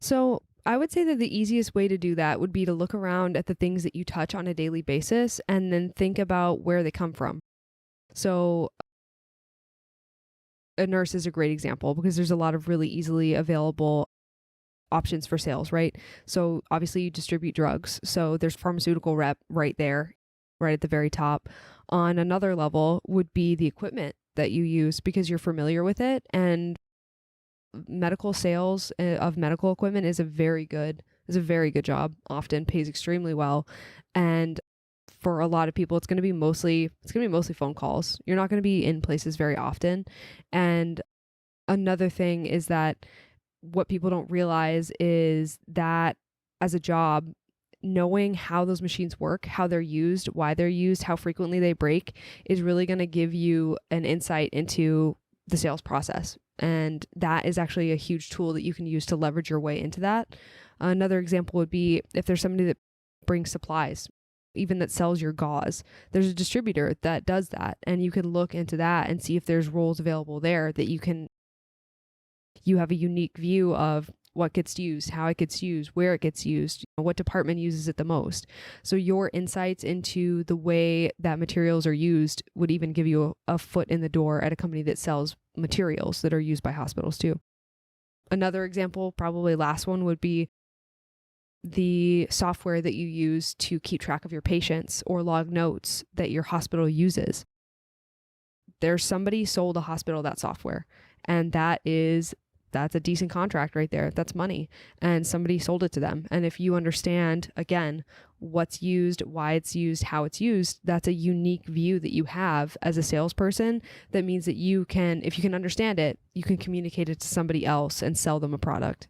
So I would say that the easiest way to do that would be to look around at the things that you touch on a daily basis and then think about where they come from. So a nurse is a great example because there's a lot of really easily available options for sales, right? So obviously you distribute drugs. So there's pharmaceutical rep right there, right at the very top. On another level would be the equipment that you use because you're familiar with it, and medical sales of medical equipment is a very good job, often pays extremely well. And for a lot of people it's going to be mostly phone calls. You're not going to be in places very often. And another thing is that what people don't realize is that as a job, knowing how those machines work, how they're used, why they're used, how frequently they break is really going to give you an insight into the sales process. And that is actually a huge tool that you can use to leverage your way into that. Another example would be if there's somebody that brings supplies, even that sells your gauze. There's a distributor that does that, and you can look into that and see if there's roles available there that you have a unique view of what gets used, how it gets used, where it gets used, what department uses it the most. So your insights into the way that materials are used would even give you a foot in the door at a company that sells materials that are used by hospitals too. Another example, probably last one, would be the software that you use to keep track of your patients or log notes that your hospital uses. There's somebody sold a hospital that software, and that's a decent contract right there. That's money. And somebody sold it to them. And if you understand, again, what's used, why it's used, how it's used, that's a unique view that you have as a salesperson. That means that if you can understand it, you can communicate it to somebody else and sell them a product.